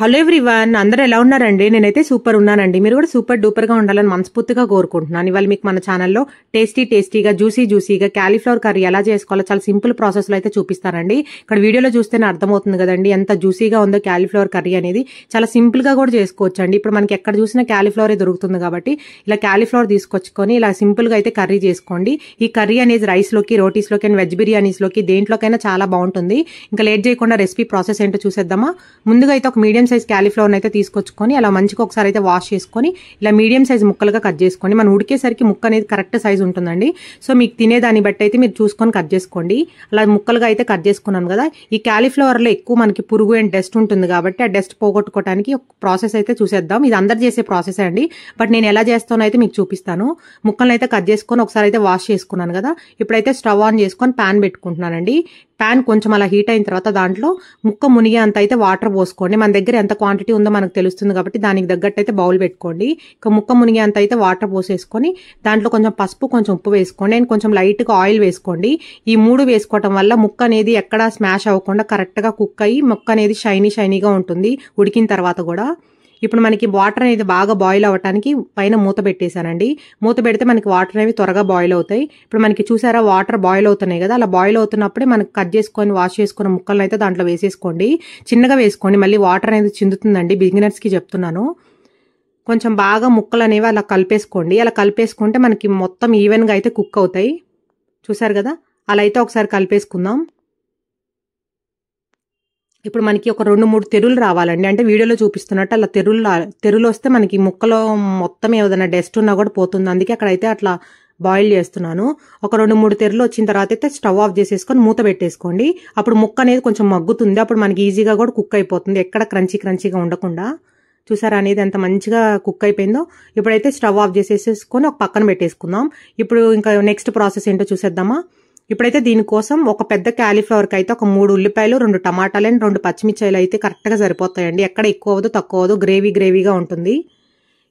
Hello everyone, అందరూ ఎలా ఉన్నారండి? నేనైతే సూపర్ ఉన్నానండి. మీరు కూడా సూపర్ డూపర్ గా ఉండాలని మనస్ఫూర్తిగా కోరుకుంటున్నాను. ఇవాళ మీకు మన ఛానల్లో టేస్టీగా జ్యూసీగా క్యాలీఫ్లవర్ కర్రీ ఎలా చేసుకోవాలో చాలా సింపుల్ ప్రాసెస్ లో అయితే చూపిస్తానండి. ఇక్కడ వీడియోలో చూస్తేనే అర్థమవుతుంది కదండి ఎంత జ్యూసీగా ఉందో క్యాలీఫ్లవర్ కర్రీ అనేది. చాలా సింపుల్ గా కూడా చేసుకోవచ్చు అండి. ఇప్పుడు మనకి ఎక్కడ చూసినా క్యాలీఫ్లవర్ దొరుకుతుంది కాబట్టి ఇలా క్యాలీఫ్లవర్ తీసుకొచ్చుకొని ఇలా సింపుల్ గా అయితే కర్రీ చేసుకోండి. ఈ కర్రీ అనేది రైస్ లోకి, రోటీస్ లోకి, వెజ్ బిర్యానీస్ లోకి దేంట్లోకైనా చాలా బాగుంటుంది. ఇంకా లేట్ చేయకుండా రెసిపీ ప్రాసెస్ ఏంటో చూసేద్దామా. ముందుగా అయితే ఒక మీడియం సైజ్ క్యాలీఫ్లవర్ అయితే తీసుకొచ్చుకొని అలా మంచిగా ఒకసారి అయితే వాష్ చేసుకొని ఇలా మీడియం సైజ్ ముక్కలుగా కట్ చేసుకోండి. మనం ఉడికేసరికి ముక్క అనేది కరెక్ట్ సైజ్ ఉంటుందండి. సో మీకు తినేదాన్ని బట్టి అయితే మీరు చూసుకొని కట్ చేసుకోండి. అలా ముక్కలుగా అయితే కట్ చేసుకున్నాం కదా. ఈ క్యాలీఫ్లవర్ లో ఎక్కువ మనకి పురుగు అండ్ డస్ట్ ఉంటుంది కాబట్టి ఆ డస్ట్ పోగొట్టుకోవడానికి ఒక ప్రాసెస్ అయితే చూసేద్దాం. ఇది అందరు చేసే ప్రాసెస్ అండి, బట్ నేను ఎలా చేస్తానో అయితే మీకు చూపిస్తాను. ముక్కలను అయితే కట్ చేసుకొని ఒకసారి అయితే వాష్ చేసుకున్నాను కదా. ఇప్పుడైతే స్టవ్ ఆన్ చేసుకొని ప్యాన్ పెట్టుకుంటున్నానండి. ప్యాన్ కొంచెం అలా హీట్ అయిన తర్వాత దాంట్లో ముక్క మునిగే అంత అయితే వాటర్ పోసుకోండి. మన దగ్గర ఎంత క్వాంటిటీ ఉందో మనకు తెలుస్తుంది కాబట్టి దానికి తగ్గట్టు అయితే బౌల్ పెట్టుకోండి. ఇక ముక్క మునిగే అంత అయితే వాటర్ పోసేసుకొని దాంట్లో కొంచెం పసుపు, కొంచెం ఉప్పు వేసుకోండి అండ్ కొంచెం లైట్ గా ఆయిల్ వేసుకోండి. ఈ మూడు వేసుకోవటం వల్ల ముక్క అనేది ఎక్కడా స్మాష్ అవ్వకుండా కరెక్ట్ గా కుక్ అయ్యి ముక్క అనేది షైనీగా ఉంటుంది ఉడికిన తర్వాత కూడా. ఇప్పుడు మనకి వాటర్ అనేది బాగా బాయిల్ అవ్వడానికి పైన మూత పెట్టేశానండి. మూత పెడితే మనకి వాటర్ అనేవి త్వరగా బాయిల్ అవుతాయి. ఇప్పుడు మనకి చూసారా వాటర్ బాయిల్ అవుతున్నాయి కదా. అలా బాయిల్ అవుతున్నప్పుడే మనకి కట్ చేసుకొని వాష్ చేసుకున్న ముక్కలను అయితే దాంట్లో వేసేసుకోండి. చిన్నగా వేసుకోండి, మళ్ళీ వాటర్ అనేది చిందుతుందండి. బిగినర్స్ కి చెప్తున్నాను. కొంచెం బాగా ముక్కలు అనేవి అలా కలిపేసుకోండి. అలా కలిపేసుకుంటే మనకి మొత్తం ఈవెన్ గా అయితే కుక్ అవుతాయి. చూసారు కదా, అలా అయితే ఒకసారి కలిపేసుకుందాం. ఇప్పుడు మనకి ఒక 2-3 తెరులు రావాలండి. అంటే వీడియోలో చూపిస్తున్నట్టు అలా తెరులు వస్తే మనకి ముక్కలో మొత్తం ఏదైనా డస్ట్ ఉన్నా కూడా పోతుంది. అందుకే అక్కడైతే అట్లా బాయిల్ చేస్తున్నాను. ఒక 2-3 తెరులు వచ్చిన తర్వాత అయితే స్టవ్ ఆఫ్ చేసేసుకొని మూత పెట్టేసుకోండి. అప్పుడు ముక్క అనేది కొంచెం మగ్గుతుంది. అప్పుడు మనకి ఈజీగా కూడా కుక్ అయిపోతుంది, ఎక్కడ క్రంచీగా ఉండకుండా. చూసారా అనేది ఎంత మంచిగా కుక్ అయిపోయిందో. ఇప్పుడైతే స్టవ్ ఆఫ్ చేసేసుకొని ఒక పక్కన పెట్టేసుకుందాం. ఇప్పుడు ఇంకా నెక్స్ట్ ప్రాసెస్ ఏంటో చూసేద్దామా. ఇప్పుడైతే దీనికోసం ఒక పెద్ద క్యాలీఫ్లవర్ కి అయితే ఒక 3 ఉల్లిపాయలు, 2 టమాటాలు అండ్ 2 పచ్చిమిర్చాయలు అయితే కరెక్ట్ గా సరిపోతాయండి. ఎక్కడ ఎక్కువ అవ్వదు తక్కువ అవ్వదు, గ్రేవీగా ఉంటుంది.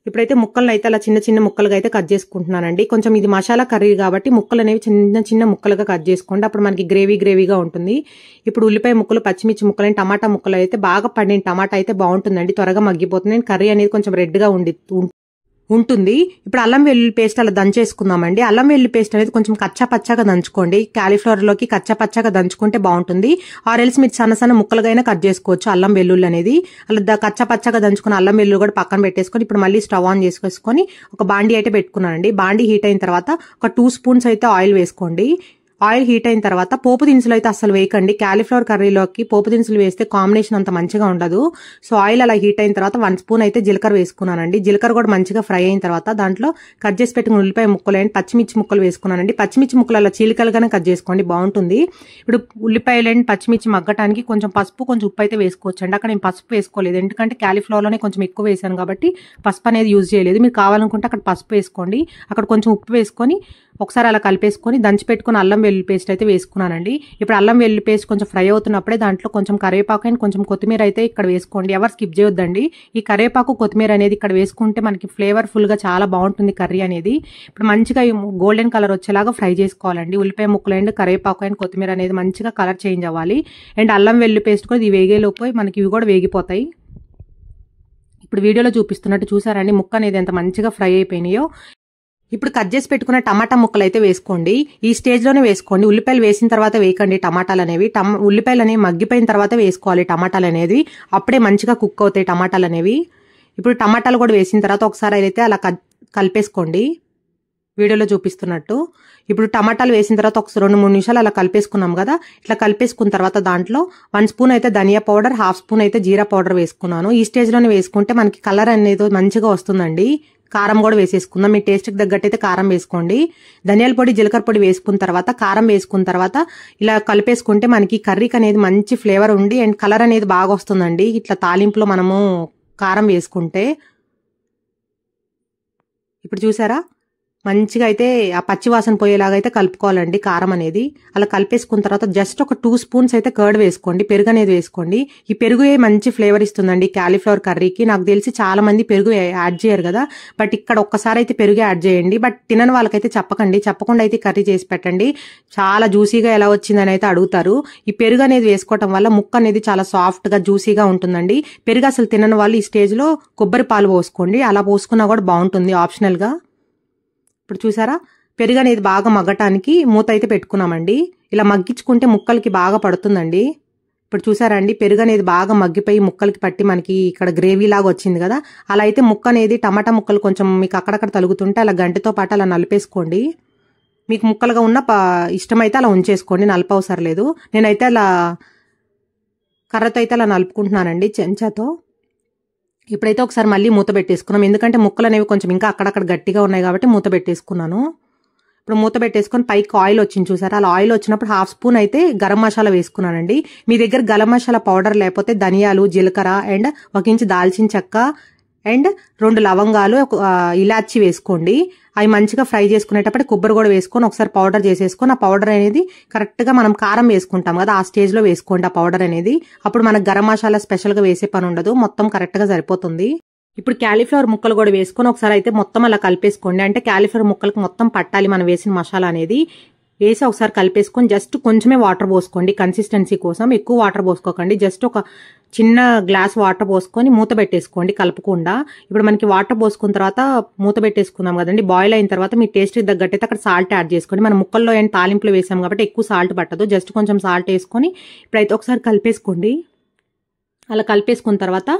ఇప్పుడైతే ముక్కలను అయితే అలా చిన్న ముక్కలుగా అయితే కట్ చేసుకుంటున్నానండి. కొంచెం ఇది మసాలా కర్రీ కాబట్టి ముక్కలు అనేవి చిన్న ముక్కలుగా కట్ చేసుకోండి. అప్పుడు మనకి గ్రేవీగా ఉంటుంది. ఇప్పుడు ఉల్లిపాయ ముక్కలు, పచ్చిమిర్చి ముక్కలు అండ్ టమాటా ముక్కలు అయితే బాగా పండిన టమాటా అయితే బాగుంటుందండి, త్వరగా మగ్గిపోతుంది. కర్రీ అనేది కొంచెం రెడ్ గా ఉంటుంది. ఇప్పుడు అల్లం వెల్లుల్లి పేస్ట్ అలా దంచేసుకుందామండి. అల్లం వెల్లుల్లి పేస్ట్ అనేది కొంచెం కచ్చాపచ్చాగా దంచుకోండి. క్యాలీఫ్లవర్ లోకి కచ్చాపచ్చాగా దంచుకుంటే బాగుంటుంది. ఆరెల్స్ మీరు సన్న ముక్కలుగా కట్ చేసుకోవచ్చు అల్లం వెల్లుల్లి అనేది. అలా కచ్చాపచ్చాగా దంచుకుని అల్లం వెల్లుల్లి కూడా పక్కన పెట్టేసుకొని ఇప్పుడు మళ్ళీ స్టవ్ ఆన్ చేసుకొని ఒక బాండీ అయితే పెట్టుకున్నానండి. బాండీ హీట్ అయిన తర్వాత ఒక 2 స్పూన్స్ అయితే ఆయిల్ వేసుకోండి. ఆయిల్ హీట్ అయిన తర్వాత పోపు దినుసులు అయితే అసలు వేయకండి. క్యాలీఫ్లవర్ కర్రీలోకి పోపు దినుసులు వేస్తే కాంబినేషన్ అంత మంచిగా ఉండదు. సో ఆయిల్ అలా హీట్ అయిన తర్వాత 1 స్పూన్ అయితే జీలకర్ర వేసుకున్నానండి. జీలకర్ర కూడా మంచిగా ఫ్రై అయిన తర్వాత దాంట్లో కట్ చేసి పెట్టుకున్న ఉల్లిపాయ ముక్కలు అండ్ పచ్చిమిర్చి ముక్కలు వేసుకున్నానండి. పచ్చిమిర్చి ముక్కలు అలా చీలికలుగానే కట్ చేసుకోండి, బాగుంటుంది. ఇప్పుడు ఉల్లిపాయలు అండ్ పచ్చిమిర్చి మగ్గటానికి కొంచెం పసుపు, కొంచెం ఉప్పు అయితే వేసుకోవచ్చు అండి. అక్కడ నేను పసుపు వేసుకోలేదు, ఎందుకంటే క్యాలీఫ్లవర్ లోనే కొంచెం ఎక్కువ వేసాను కాబట్టి పసుపు అనేది యూజ్ చేయలేదు. మీరు కావాలనుకుంటే అక్కడ పసుపు వేసుకోండి, అక్కడ కొంచెం ఉప్పు వేసుకొని ఒకసారి అలా కలిపేసుకొని దంచి పెట్టుకుని అల్లం వెల్లుల్లి పేస్ట్ అయితే వేసుకున్నానండి. ఇప్పుడు అల్లం వెల్లుల్లి పేస్ట్ కొంచెం ఫ్రై అవుతున్నప్పుడే దాంట్లో కొంచెం కరివేపాకు అండ్ కొంచెం కొత్తిమీర అయితే ఇక్కడ వేసుకోండి. ఎవరు స్కిప్ చేయొద్దండి. ఈ కరివేపాకు, కొత్తిమీర అనేది ఇక్కడ వేసుకుంటే మనకి ఫ్లేవర్ఫుల్ గా చాలా బాగుంటుంది కర్రీ అనేది. ఇప్పుడు మంచిగా గోల్డెన్ కలర్ వచ్చేలాగా ఫ్రై చేసుకోవాలండి. ఉల్లిపాయ ముక్కలు అండ్ కరివేపాకు అండ్ కొత్తిమీర అనేది మంచిగా కలర్ చేంజ్ అవ్వాలి. అండ్ అల్లం వెల్లుల్లి పేస్ట్ కూడా ఇది వేగేలోపు మనకి ఇవి కూడా వేగిపోతాయి. ఇప్పుడు వీడియోలో చూపిస్తున్నట్టు చూసారండి ముక్క అనేది ఎంత మంచిగా ఫ్రై అయిపోయినాయో. ఇప్పుడు కట్ చేసి పెట్టుకున్న టమాటా ముక్కలు అయితే వేసుకోండి. ఈ స్టేజ్ లోనే వేసుకోండి. ఉల్లిపాయలు వేసిన తర్వాత వేయకండి టమాటాలు అనేవి. ఉల్లిపాయలు అనేవి మగ్గిపోయిన తర్వాత వేసుకోవాలి టమాటాలు అనేది. అప్పుడే మంచిగా కుక్ అవుతాయి టమాటాలు అనేవి. ఇప్పుడు టమాటాలు కూడా వేసిన తర్వాత ఒకసారి అయితే అలా కలిపేసుకోండి వీడియోలో చూపిస్తున్నట్టు. ఇప్పుడు టమాటాలు వేసిన తర్వాత ఒక 2-3 నిమిషాలు అలా కలిపేసుకున్నాం కదా. ఇట్లా కలిపేసుకున్న తర్వాత దాంట్లో 1 స్పూన్ అయితే ధనియా పౌడర్, 1/2 స్పూన్ అయితే జీరా పౌడర్ వేసుకున్నాను. ఈ స్టేజ్ లోనే వేసుకుంటే మనకి కలర్ అనేది మంచిగా వస్తుందండి. కారం కూడా వేసేసుకుందాం. మీ టేస్ట్కి తగ్గట్టు అయితే కారం వేసుకోండి. ధనియాల పొడి, జీలకర్ర పొడి వేసుకున్న తర్వాత కారం వేసుకున్న తర్వాత ఇలా కలిపేసుకుంటే మనకి కర్రీకి అనేది మంచి ఫ్లేవర్ ఉండి అండ్ కలర్ అనేది బాగా వస్తుందండి. ఇట్లా తాలింపులో మనము కారం వేసుకుంటే. ఇప్పుడు చూసారా మంచిగా అయితే ఆ పచ్చి వాసన పోయేలాగా అయితే కలుపుకోవాలండి కారం అనేది. అలా కలిపేసుకున్న తర్వాత జస్ట్ ఒక 2 స్పూన్స్ అయితే కర్డ్ వేసుకోండి, పెరుగు అనేది వేసుకోండి. ఈ పెరుగు మంచి ఫ్లేవర్ ఇస్తుందండి క్యాలీఫ్లవర్ కర్రీకి. నాకు తెలిసి చాలా మంది పెరుగు యాడ్ చేయరు కదా, బట్ ఇక్కడ ఒక్కసారి అయితే పెరుగు యాడ్ చేయండి. బట్ తినని వాళ్ళకైతే చెప్పకండి, చెప్పకుండా అయితే కర్రీ చేసి పెట్టండి. చాలా జ్యూసీగా ఎలా వచ్చిందని అయితే అడుగుతారు. ఈ పెరుగు అనేది వేసుకోవటం వల్ల ముక్క అనేది చాలా సాఫ్ట్ గా జ్యూసీగా ఉంటుందండి. పెరుగు అసలు తినని వాళ్ళు ఈ స్టేజ్ లో కొబ్బరి పాలు పోసుకోండి, అలా పోసుకున్నా కూడా బాగుంటుంది ఆప్షనల్ గా. ఇప్పుడు చూసారా, పెరుగు అనేది బాగా మగ్గటానికి మూత అయితే పెట్టుకున్నామండి. ఇలా మగ్గించుకుంటే ముక్కలకి బాగా పడుతుందండి. ఇప్పుడు చూసారండి, పెరుగు అనేది బాగా మగ్గిపోయి ముక్కలకి పట్టి మనకి ఇక్కడ గ్రేవీ లాగా వచ్చింది కదా. అలా అయితే ముక్క అనేది టమాటా ముక్కలు కొంచెం మీకు అక్కడక్కడ తలుగుతుంటే అలా గంటతో పాటు అలా నలిపేసుకోండి. మీకు ముక్కలుగా ఉన్న ఇష్టమైతే అలా ఉంచేసుకోండి, నలపవసరం లేదు. నేనైతే అలా కర్రతో అయితే అలా నలుపుకుంటున్నానండి చెంచాతో. ఇప్పుడైతే ఒకసారి మళ్ళీ మూత పెట్టేసుకున్నాం, ఎందుకంటే ముక్కలు అనేవి కొంచెం ఇంకా అక్కడక్కడ గట్టిగా ఉన్నాయి కాబట్టి మూత పెట్టేసుకున్నాను. ఇప్పుడు మూత పెట్టేసుకొని పైకి ఆయిల్ వచ్చింది చూసారా, అలా ఆయిల్ వచ్చినప్పుడు 1/2 స్పూన్ అయితే గరం మసాలా వేసుకున్నానండి. మీ దగ్గర గరం మసాలా పౌడర్ లేకపోతే ధనియాలు, జీలకర్ర అండ్ 1 ఇంచు దాల్చిన చెక్క అండ్ 2 లవంగాలు, ఇలాచి వేసుకోండి. అవి మంచిగా ఫ్రై చేసుకునేటప్పుడు కొబ్బరి కూడా వేసుకొని ఒకసారి పౌడర్ చేసేసుకొని, ఆ పౌడర్ అనేది కరెక్ట్ గా మనం కారం వేసుకుంటాం కదా ఆ స్టేజ్ లో వేసుకోండి ఆ పౌడర్ అనేది. అప్పుడు మనకు గరం మసాలా స్పెషల్ గా వేసే పని ఉండదు, మొత్తం కరెక్ట్ గా సరిపోతుంది. ఇప్పుడు క్యాలీఫ్లవర్ ముక్కలు కూడా వేసుకొని ఒకసారి అయితే మొత్తం అలా కలిపేసుకోండి. అంటే క్యాలీఫ్లవర్ ముక్కలకు మొత్తం పట్టాలి మనం వేసిన మసాలా అనేది. వేసి ఒకసారి కలిపేసుకొని జస్ట్ కొంచెమే వాటర్ పోసుకోండి కన్సిస్టెన్సీ కోసం, ఎక్కువ వాటర్ పోసుకోకండి. జస్ట్ ఒక చిన్న గ్లాస్ వాటర్ పోసుకొని మూత పెట్టేసుకోండి కలుపుకుండా. ఇప్పుడు మనకి వాటర్ పోసుకున్న తర్వాత మూత పెట్టేసుకుందాం కదండి. బాయిల్ అయిన తర్వాత మీ టేస్ట్కి తగ్గట్టు అయితే అక్కడ సాల్ట్ యాడ్ చేసుకోండి. మనం ముక్కల్లో ఏంటి తాలింపులు వేసాం కాబట్టి ఎక్కువ సాల్ట్ పట్టదు, జస్ట్ కొంచెం సాల్ట్ వేసుకొని ఇప్పుడైతే ఒకసారి కలిపేసుకోండి. అలా కలిపేసుకున్న తర్వాత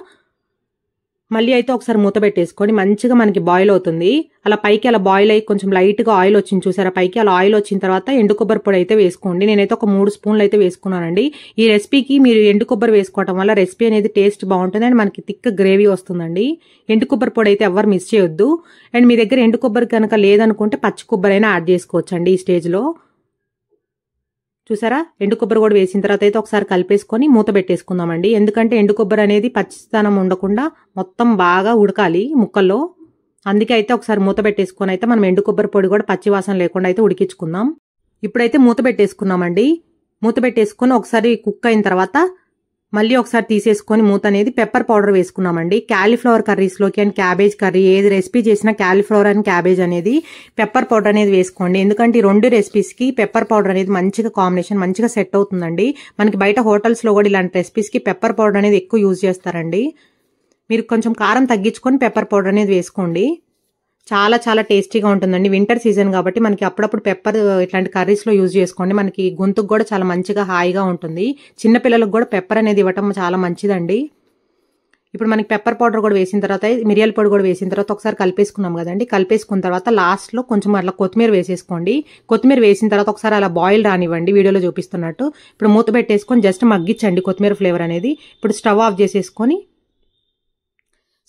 మళ్ళీ అయితే ఒకసారి మూత పెట్టేసుకోండి. మంచిగా మనకి బాయిల్ అవుతుంది. అలా పైకి అలా బాయిల్ అయ్యి కొంచెం లైట్ గా ఆయిల్ వచ్చింది చూసారా పైకి, అలా ఆయిల్ వచ్చిన తర్వాత ఎండు కొబ్బరి పొడి అయితే వేసుకోండి. నేనైతే ఒక 3 స్పూన్లు అయితే వేసుకున్నానండి. ఈ రెసిపీకి మీరు ఎండు కొబ్బరి వేసుకోవడం వల్ల రెసిపీ అనేది టేస్ట్ బాగుంటుంది అండ్ మనకి థిక్ గ్రేవీ వస్తుందండి. ఎండు కొబ్బరి పొడి అయితే ఎవరు మిస్ చేయొద్దు. అండ్ మీ దగ్గర ఎండు కొబ్బరి కనుక లేదనుకుంటే పచ్చి కొబ్బరి అయినా యాడ్ చేసుకోవచ్చండి ఈ స్టేజ్ లో. చూసారా, ఎండు కొబ్బరి కూడా వేసిన తర్వాత అయితే ఒకసారి కలిపేసుకొని మూత పెట్టేసుకుందామండి. ఎందుకంటే ఎండు కొబ్బరి అనేది పచ్చితనం ఉండకుండా మొత్తం బాగా ఉడకాలి ముక్కల్లో. అందుకే అయితే ఒకసారి మూత పెట్టేసుకొని అయితే మనం ఎండు కొబ్బరి పొడి కూడా పచ్చి వాసన లేకుండా అయితే ఉడికించుకుందాం. ఇప్పుడైతే మూత పెట్టేసుకున్నామండి. మూత పెట్టేసుకొని ఒకసారి కుక్ అయిన తర్వాత మళ్ళీ ఒకసారి తీసేసుకొని మూత అనేది పెప్పర్ పౌడర్ వేసుకున్నామండి. క్యాలీఫ్లవర్ కర్రీస్లోకి అండ్ క్యాబేజ్ కర్రీ ఏది రెసిపీ చేసినా క్యాలీఫ్లవర్ అండ్ క్యాబేజ్ అనేది పెప్పర్ పౌడర్ అనేది వేసుకోండి. ఎందుకంటే ఈ 2 రెసిపీస్కి పెప్పర్ పౌడర్ అనేది మంచిగా కాంబినేషన్ మంచిగా సెట్ అవుతుందండి. మనకి బయట హోటల్స్లో కూడా ఇలాంటి రెసిపీస్కి పెప్పర్ పౌడర్ అనేది ఎక్కువ యూజ్ చేస్తారండి. మీరు కొంచెం కారం తగ్గించుకొని పెప్పర్ పౌడర్ అనేది వేసుకోండి. చాలా చాలా టేస్టీగా ఉంటుందండి. వింటర్ సీజన్ కాబట్టి మనకి అప్పుడప్పుడు పెప్పర్ ఇట్లాంటి కర్రీస్లో యూజ్ చేసుకోండి. మనకి గొంతుకు కూడా చాలా మంచిగా హాయిగా ఉంటుంది. చిన్నపిల్లలకు కూడా పెప్పర్ అనేది ఇవ్వటం చాలా మంచిదండి. ఇప్పుడు మనకి పెప్పర్ పౌడర్ కూడా వేసిన తర్వాత మిరియాల పొడి కూడా వేసిన తర్వాత ఒకసారి కలిపేసుకున్నాం కదండి. కలిపేసుకున్న తర్వాత లాస్ట్లో కొంచెం అట్లా కొత్తిమీర వేసేసుకోండి. కొత్తిమీర వేసిన తర్వాత ఒకసారి అలా బాయిల్ రానివ్వండి వీడియోలో చూపిస్తున్నట్టు. ఇప్పుడు మూత పెట్టేసుకొని జస్ట్ మగ్గించండి కొత్తిమీర ఫ్లేవర్ అనేది. ఇప్పుడు స్టవ్ ఆఫ్ చేసేసుకొని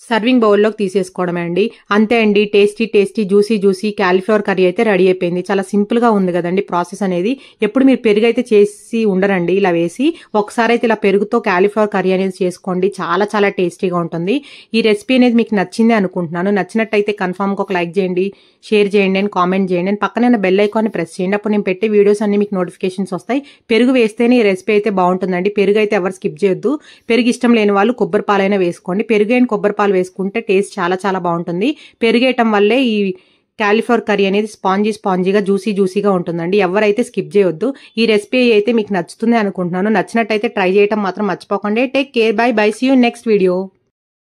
సర్వింగ్ బౌల్లోకి తీసేసుకోవడమే అండి. అంతే అండి, tasty tasty juicy juicy cauliflower curry అయితే రెడీ అయిపోయింది. చాలా సింపుల్గా ఉంది కదండి ప్రాసెస్ అనేది. ఎప్పుడు మీరు పెరుగు అయితే చేసి ఉండరండి ఇలా వేసి, ఒకసారి అయితే ఇలా పెరుగుతో క్యాలీఫ్లవర్ కర్రీ అనేది చేసుకోండి. చాలా చాలా టేస్టీగా ఉంటుంది. ఈ రెసిపీ అనేది మీకు నచ్చిందే అనుకుంటున్నాను. నచ్చినట్టయితే కన్ఫామ్గా ఒక లైక్ చేయండి, షేర్ చేయండి అండ్ కామెంట్ చేయండి అండ్ పక్కన బెల్ ఐకాన్ని ప్రెస్ చేయండి. అప్పుడు నేను పెట్టే వీడియోస్ అన్ని మీకు నోటిఫికేషన్స్ వస్తాయి. పెరుగు వేస్తేనే ఈ రెసిపీ అయితే బాగుంటుందండి. పెరుగు అయితే ఎవరు స్కిప్ చేయొద్దు. పెరుగు ఇష్టం లేని వాళ్ళు కొబ్బరి పాలైనా వేసుకోండి. పెరుగు అండ్ కొబ్బరి పాలు వేసుకుంటే టేస్ట్ చాలా చాలా బాగుంటుంది. పెరుగేయటం వల్లే ఈ క్యాలీఫ్లవర్ కర్రీ అనేది స్పాంజీగా జ్యూసీగా ఉంటుందండి. ఎవరైతే స్కిప్ చేయొద్దు. ఈ రెసిపీ అయితే మీకు నచ్చుతుంది అనుకుంటున్నాను. నచ్చినట్టయితే ట్రై చేయటం మాత్రం మర్చిపోకండి. Take care, bye bye, see you next video.